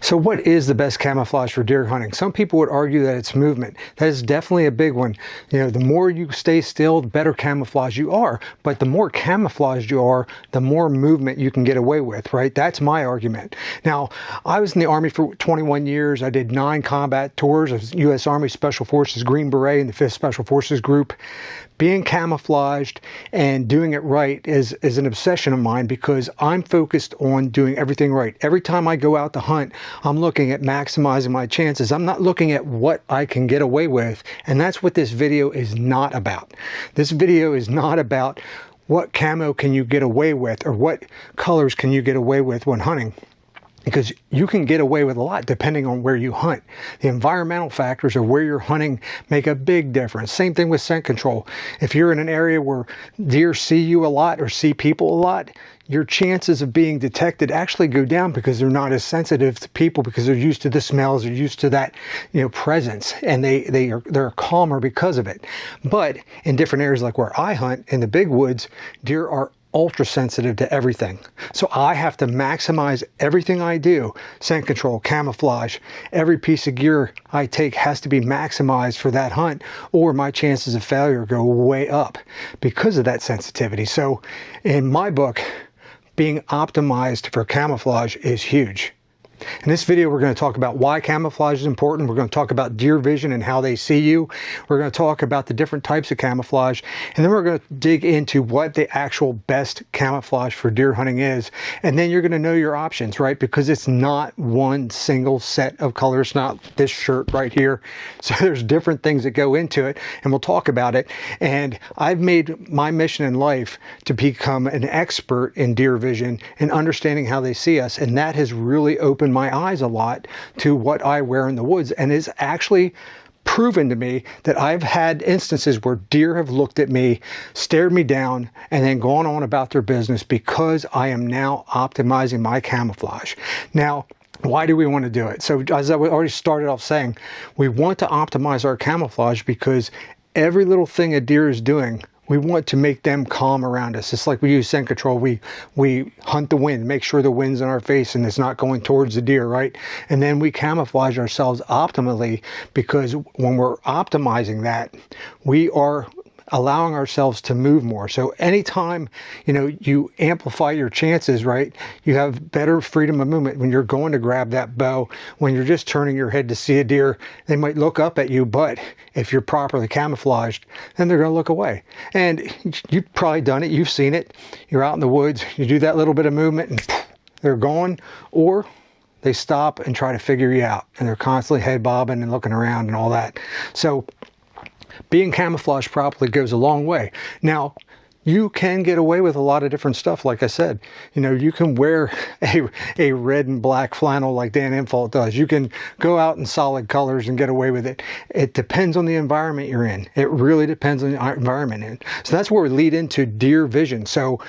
So what is the best camouflage for deer hunting? Some people would argue that it's movement. That is definitely a big one. You know, the more you stay still, the better camouflage you are. But the more camouflaged you are, the more movement you can get away with, right? That's my argument. Now, I was in the Army for 21 years. I did 9 combat tours. I was U.S. Army Special Forces Green Beret in the 5th Special Forces Group. Being camouflaged and doing it right is an obsession of mine because I'm focused on doing everything right. Every time I go out to hunt, I'm looking at maximizing my chances. I'm not looking at what I can get away with, and that's what this video is not about. This video is not about what camo can you get away with or what colors can you get away with when hunting. Because you can get away with a lot depending on where you hunt. The environmental factors of where you're hunting make a big difference. Same thing with scent control. If you're in an area where deer see you a lot or see people a lot, your chances of being detected actually go down because they're not as sensitive to people because they're used to the smells, they're used to that, presence, and they're calmer because of it. But in different areas like where I hunt in the big woods, deer are ultra sensitive to everything. So I have to maximize everything I do. Scent control, camouflage, every piece of gear I take has to be maximized for that hunt or my chances of failure go way up because of that sensitivity. So in my book, being optimized for camouflage is huge. In this video, we're going to talk about why camouflage is important. We're going to talk about deer vision and how they see you. We're going to talk about the different types of camouflage. And then we're going to dig into what the actual best camouflage for deer hunting is. And then you're going to know your options, right? Because it's not one single set of colors, not this shirt right here. So there's different things that go into it, and we'll talk about it. And I've made my mission in life to become an expert in deer vision and understanding how they see us. And that has really opened my eyes a lot to what I wear in the woods, and is actually proven to me that I've had instances where deer have looked at me, stared me down, and then gone on about their business because I am now optimizing my camouflage. Now, why do we want to do it? So as I already started off saying, we want to optimize our camouflage because every little thing a deer is doing, we want to make them calm around us. It's like we use scent control. We hunt the wind, make sure the wind's in our face and it's not going towards the deer, right? And then we camouflage ourselves optimally because when we're optimizing that, we are allowing ourselves to move more. So anytime, you amplify your chances, right? You have better freedom of movement when you're going to grab that bow. When you're just turning your head to see a deer, they might look up at you, but if you're properly camouflaged, then they're going to look away. And you've probably done it. You've seen it. You're out in the woods, you do that little bit of movement and they're gone, or they stop and try to figure you out and they're constantly head bobbing and looking around and all that. So being camouflaged properly goes a long way. Now, you can get away with a lot of different stuff. Like I said, you can wear a red and black flannel like Dan Infalt does. You can go out in solid colors and get away with it. It depends on the environment you're in. It really depends on the environment you're in. So that's where we lead into deer vision. So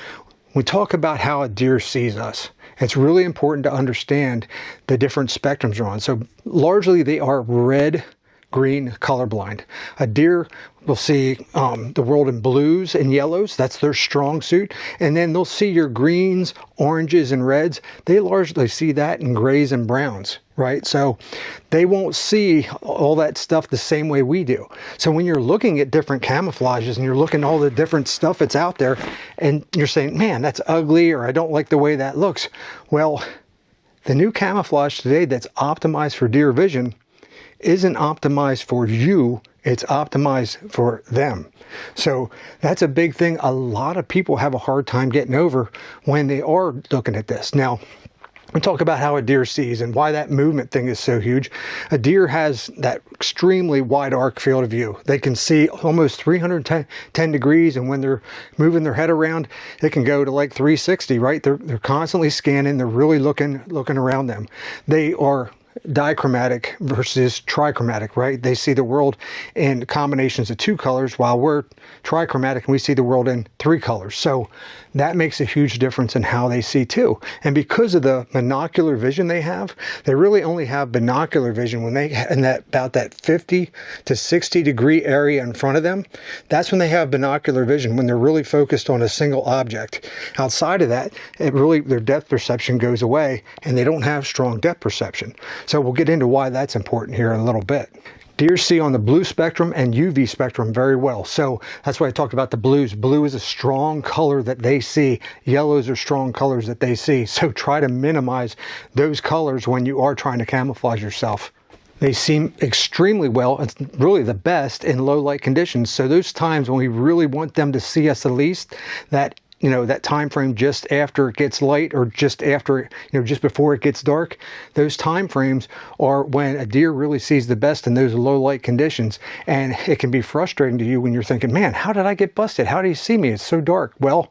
we talk about how a deer sees us. It's really important to understand the different spectrums you're on. So largely they are red, green colorblind. A deer will see the world in blues and yellows. That's their strong suit. And then they'll see your greens, oranges, and reds. They largely see that in grays and browns, right? So they won't see all that stuff the same way we do. So when you're looking at different camouflages and you're looking at all the different stuff that's out there and you're saying, man, that's ugly, or I don't like the way that looks. Well, the new camouflage today that's optimized for deer vision isn't optimized for you, it's optimized for them. So that's a big thing a lot of people have a hard time getting over when they are looking at this. Now, we talk about how a deer sees and why that movement thing is so huge. A deer has that extremely wide arc field of view. They can see almost 310 degrees, and when they're moving their head around, it can go to like 360, right? They're constantly scanning, they're really looking around them. They are dichromatic versus trichromatic, right? They see the world in combinations of 2 colors, while we're trichromatic and we see the world in 3 colors. So that makes a huge difference in how they see too. And because of the monocular vision they have, they really only have binocular vision when they in that about that 50 to 60 degree area in front of them. That's when they have binocular vision, when they're really focused on a single object. Outside of that, their depth perception goes away and they don't have strong depth perception. So we'll get into why that's important here in a little bit. Deer see on the blue spectrum and UV spectrum very well. So that's why I talked about the blues. Blue is a strong color that they see. Yellows are strong colors that they see. So try to minimize those colors when you are trying to camouflage yourself. They see extremely well. It's really the best in low light conditions. So those times when we really want them to see us the least, that time frame just after it gets light, or just after, just before it gets dark, those time frames are when a deer really sees the best in those low light conditions. And it can be frustrating to you when you're thinking, man, how did I get busted? How do you see me? It's so dark. Well,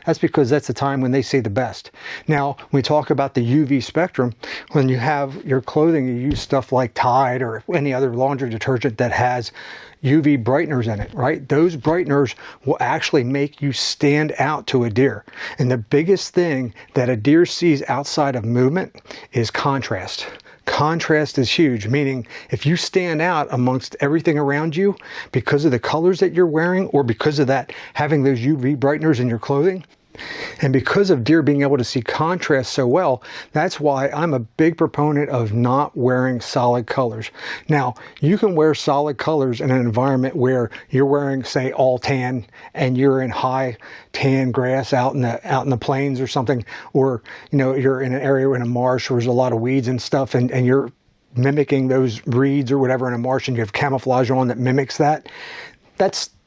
that's because that's the time when they see the best. Now, when we talk about the UV spectrum, when you have your clothing, you use stuff like Tide or any other laundry detergent that has UV brighteners in it, right? Those brighteners will actually make you stand out to a deer. And the biggest thing that a deer sees outside of movement is contrast. Contrast is huge, meaning if you stand out amongst everything around you because of the colors that you're wearing, or because of that having those UV brighteners in your clothing, and because of deer being able to see contrast so well, that's why I'm a big proponent of not wearing solid colors. Now, you can wear solid colors in an environment where you're wearing, say, all tan, and you're in high tan grass out in the plains or something, or you're in an area in a marsh where there's a lot of weeds and stuff, and you're mimicking those reeds or whatever in a marsh, and you have camouflage on that mimics that.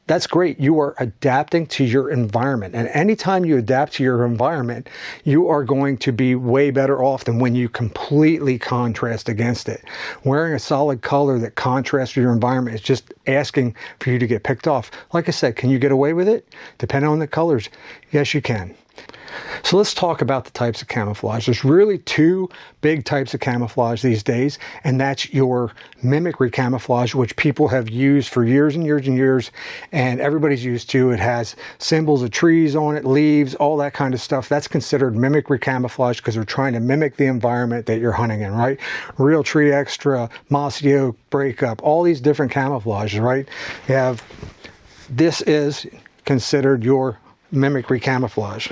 That's great. You are adapting to your environment. And anytime you adapt to your environment, you are going to be way better off than when you completely contrast against it. Wearing a solid color that contrasts with your environment is just asking for you to get picked off. Like I said, can you get away with it? Depending on the colors, yes, you can. So let's talk about the types of camouflage. There's really 2 big types of camouflage these days, and that's your mimicry camouflage, which people have used for years and years and years, and everybody's used to. It has symbols of trees on it, leaves, all that kind of stuff. That's considered mimicry camouflage because they're trying to mimic the environment that you're hunting in, right? Real tree extra, mossy oak, breakup, all these different camouflages, right? This is considered your mimicry camouflage.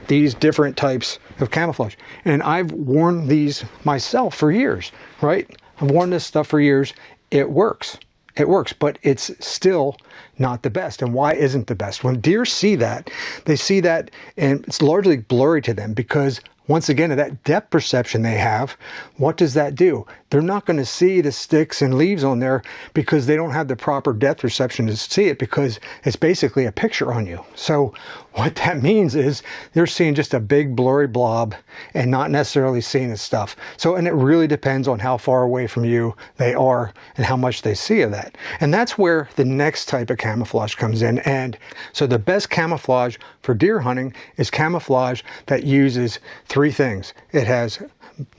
These different types of camouflage. And I've worn these myself for years, right? I've worn this stuff for years. It works. It works, but it's still not the best. And why isn't the best? When deer see that, they see that, and it's largely blurry to them because, once again, of that depth perception they have, what does that do? They're not going to see the sticks and leaves on there because they don't have the proper depth perception to see it, because it's basically a picture on you. So what that means is they're seeing just a big blurry blob and not necessarily seeing the stuff. So, and it really depends on how far away from you they are and how much they see of that. And that's where the next type of camouflage comes in. And so the best camouflage for deer hunting is camouflage that uses 3 things. It has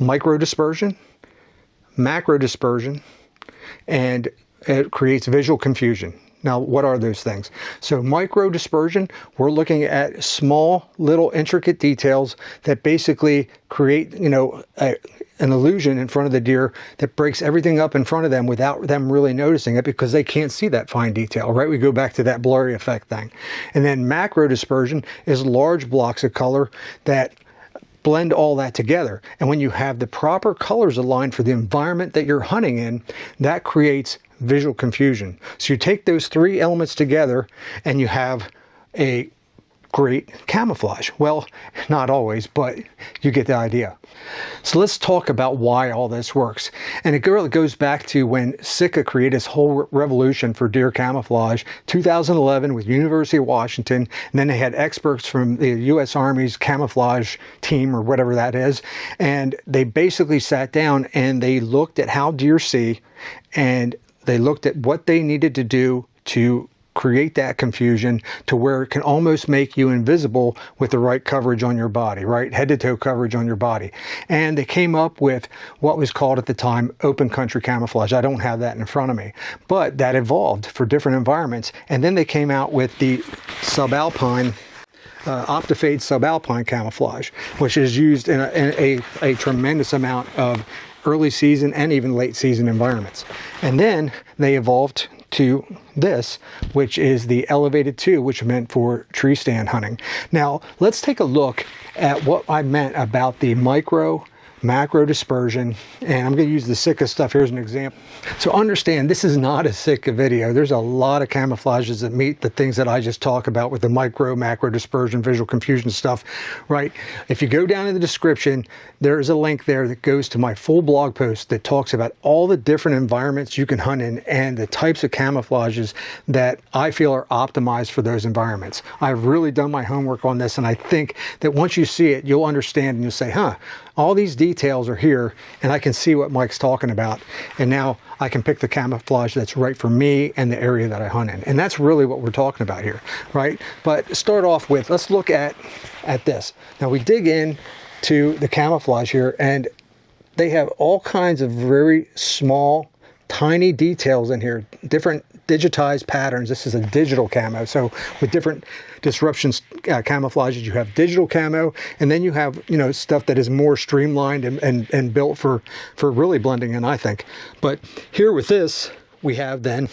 micro dispersion, macro dispersion, and it creates visual confusion. Now, what are those things? So micro dispersion, we're looking at small little intricate details that basically create, an illusion in front of the deer that breaks everything up in front of them without them really noticing it, because they can't see that fine detail, right? We go back to that blurry effect thing. And then macro dispersion is large blocks of color that blend all that together. And when you have the proper colors aligned for the environment that you're hunting in, that creates visual confusion. So you take those 3 elements together and you have a great camouflage. Well, not always, but you get the idea. So let's talk about why all this works. And it really goes back to when Sitka created this whole revolution for deer camouflage, 2011 with University of Washington, and then they had experts from the U.S. Army's camouflage team, or whatever that is, and they basically sat down and they looked at how deer see, and they looked at what they needed to do to create that confusion to where it can almost make you invisible with the right coverage on your body, right? Head to toe coverage on your body. And they came up with what was called at the time open country camouflage. I don't have that in front of me, but that evolved for different environments. And then they came out with the subalpine Optifade subalpine camouflage, which is used in a tremendous amount of early season and even late season environments. And then they evolved to this, which is the elevated 2, which meant for tree stand hunting. Now let's take a look at what I meant about the micro macro dispersion, and I'm going to use the Sitka stuff here as an example. So understand, this is not a Sitka video. There's a lot of camouflages that meet the things that I just talk about with the micro macro dispersion, visual confusion stuff, right? If you go down in the description, there's a link there that goes to my full blog post that talks about all the different environments you can hunt in and the types of camouflages that I feel are optimized for those environments. I've really done my homework on this, and I think that once you see it, you'll understand and you'll say, huh, all these details are here, and I can see what Mike's talking about. And now I can pick the camouflage that's right for me and the area that I hunt in. And that's really what we're talking about here, right? But start off with, let's look at this. Now we dig in to the camouflage here, and they have all kinds of very small, tiny details in here, different digitized patterns. This is a digital camo. So with different disruptions camouflages, you have digital camo, and then you have, you know, stuff that is more streamlined and built for really blending in, I think. But here with this, we have then,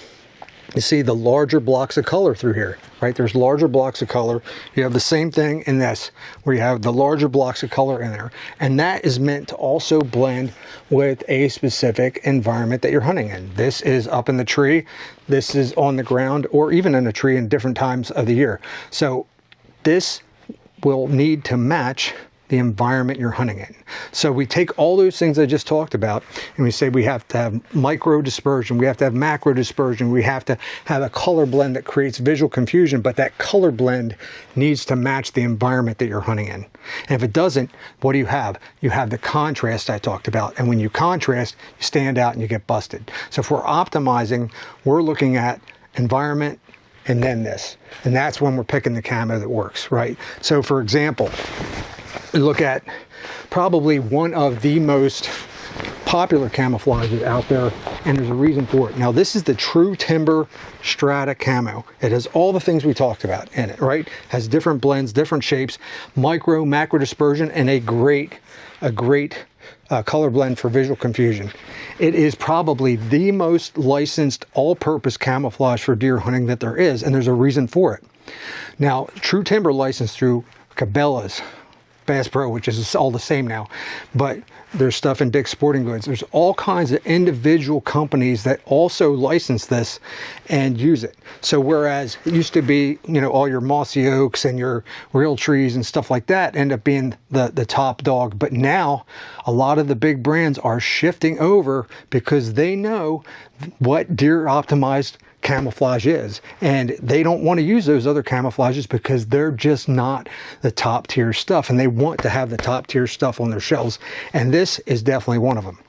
you see the larger blocks of color through here, right? There's larger blocks of color. You have the same thing in this, where you have the larger blocks of color in there. And that is meant to also blend with a specific environment that you're hunting in. This is up in the tree. This is on the ground, or even in a tree in different times of the year. So this will need to match the environment you're hunting in. So we take all those things I just talked about, and we say we have to have micro dispersion, we have to have macro dispersion, we have to have a color blend that creates visual confusion, but that color blend needs to match the environment that you're hunting in. And if it doesn't, what do you have? You have the contrast I talked about. And when you contrast, you stand out and you get busted. So if we're optimizing, we're looking at environment and then this. And that's when we're picking the camo that works, right? So for example, look at probably one of the most popular camouflages out there, and there's a reason for it. Now this is the True Timber Strata Camo. It has all the things we talked about in it, right? Has different blends, different shapes, micro, macro dispersion, and a great color blend for visual confusion. It is probably the most licensed all-purpose camouflage for deer hunting that there is, and there's a reason for it. Now, True Timber licensed through Cabela's, Bass Pro, which is all the same now, but there's stuff in Dick's Sporting Goods. There's all kinds of individual companies that also license this and use it. So whereas it used to be, you know, all your mossy oaks and your real trees and stuff like that end up being the top dog, but now a lot of the big brands are shifting over because they know what deer optimized camouflage is, and they don't want to use those other camouflages because they're just not the top tier stuff, and they want to have the top tier stuff on their shelves, and this is definitely one of them.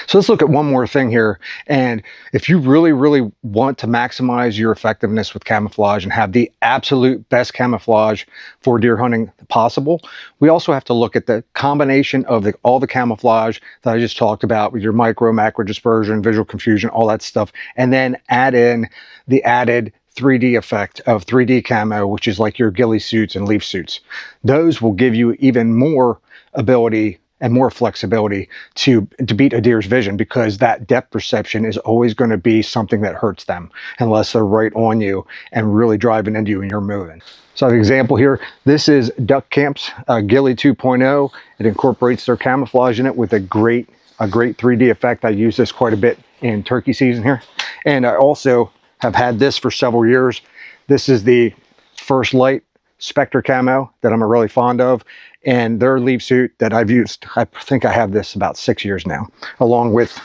So let's look at one more thing here. And if you really want to maximize your effectiveness with camouflage and have the absolute best camouflage for deer hunting possible, we also have to look at the combination of all the camouflage that I just talked about with your micro, macro dispersion, visual confusion, all that stuff, and then add in the added 3D effect of 3D camo, which is like your ghillie suits and leaf suits. Those will give you even more ability and more flexibility to beat a deer's vision, because that depth perception is always going to be something that hurts them unless they're right on you and really driving into you and you're moving. So I have an example here. This is Duck Camp's Ghillie 2.0. It incorporates their camouflage in it with a great 3D effect. I use this quite a bit in turkey season here. And I also have had this for several years. This is the First Light Spectre Camo that I'm really fond of, and their leaf suit that I've used. I think I have this about 6 years now, along with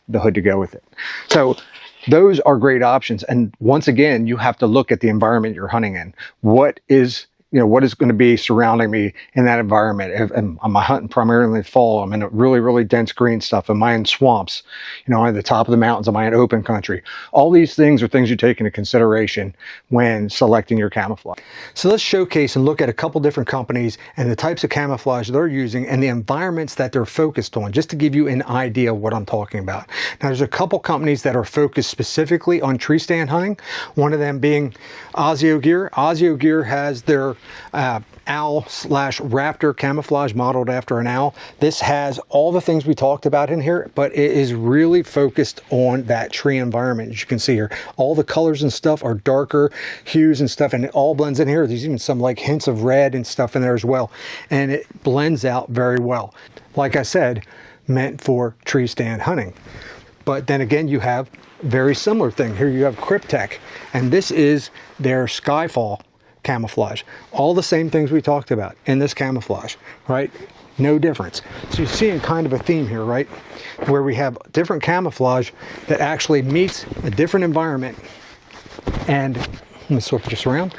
the hood to go with it. So those are great options. And once again, you have to look at the environment you're hunting in. What is what is going to be surrounding me in that environment. Am I hunting primarily in fall? I'm in a really, really dense green stuff. Am I in swamps? Am I at the top of the mountains? Am I in open country? All these things are things you take into consideration when selecting your camouflage. So let's showcase and look at a couple different companies and the types of camouflage they're using and the environments that they're focused on, just to give you an idea of what I'm talking about. Now, there's a couple companies that are focused specifically on tree stand hunting, one of them being Ozio Gear. Ozio Gear has their owl/raptor camouflage modeled after an owl. This has all the things we talked about in here, but it is really focused on that tree environment. As you can see here, all the colors and stuff are darker hues and stuff, and it all blends in here. There's even some like hints of red and stuff in there as well, and it blends out very well. Like I said, meant for tree stand hunting. But then again, you have very similar thing. Here you have Cryptek, and this is their Skyfall camouflage. All the same things we talked about in this camouflage, right? No difference. So you're seeing kind of a theme here, right? Where we have different camouflage that actually meets a different environment. And let me switch this around.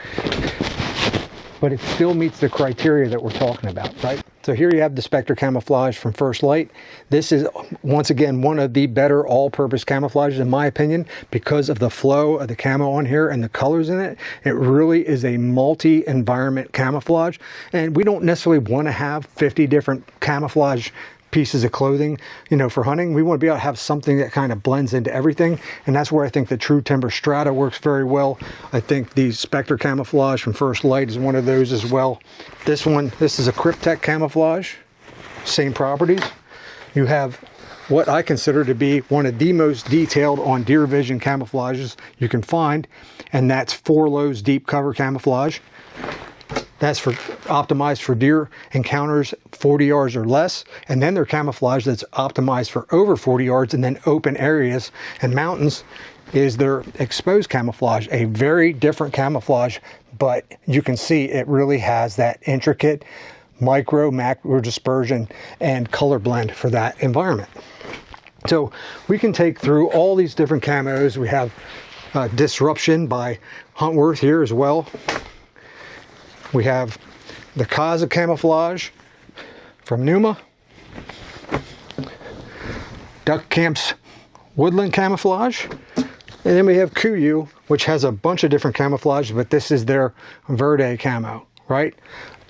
But it still meets the criteria that we're talking about, right? So here you have the Spectre camouflage from First Light. This is, once again, one of the better all-purpose camouflages in my opinion, because of the flow of the camo on here and the colors in it. It really is a multi-environment camouflage, and we don't necessarily want to have 50 different camouflage pieces of clothing, for hunting. We want to be able to have something that kind of blends into everything, and that's where I think the True Timber Strata works very well. I think the Spectre camouflage from First Light is one of those as well. This is a Cryptek camouflage, same properties. You have what I consider to be one of the most detailed on deer vision camouflages you can find, and that's 4 Lows deep cover camouflage. That's optimized for deer encounters 40 yards or less, and then their camouflage that's optimized for over 40 yards and then open areas and mountains is their exposed camouflage, a very different camouflage, but you can see it really has that intricate micro, macro dispersion and color blend for that environment. So we can take through all these different camos. We have Disruption by Huntworth here as well. We have the Kaza camouflage from Numa, Duck Camp's Woodland camouflage, and then we have Kuyu, which has a bunch of different camouflage, but this is their Everday camo, right?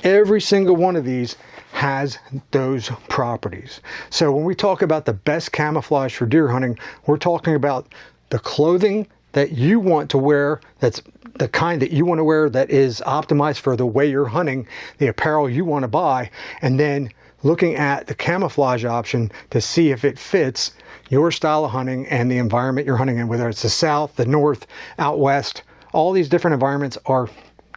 Every single one of these has those properties. So when we talk about the best camouflage for deer hunting, we're talking about the clothing that you want to wear, that's the kind that you want to wear that is optimized for the way you're hunting, the apparel you want to buy, and then looking at the camouflage option to see if it fits your style of hunting and the environment you're hunting in, whether it's the south, the north, out west. All these different environments are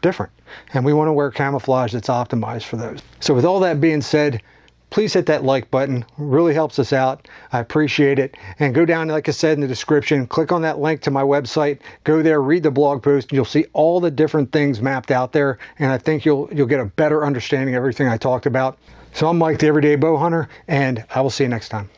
different, and we want to wear camouflage that's optimized for those. So with all that being said, please hit that like button. It really helps us out. I appreciate it. And go down, like I said, in the description, click on that link to my website. Go there, read the blog post. You'll see all the different things mapped out there, and I think you'll get a better understanding of everything I talked about. So I'm Mike, the Everyday Bow Hunter, and I will see you next time.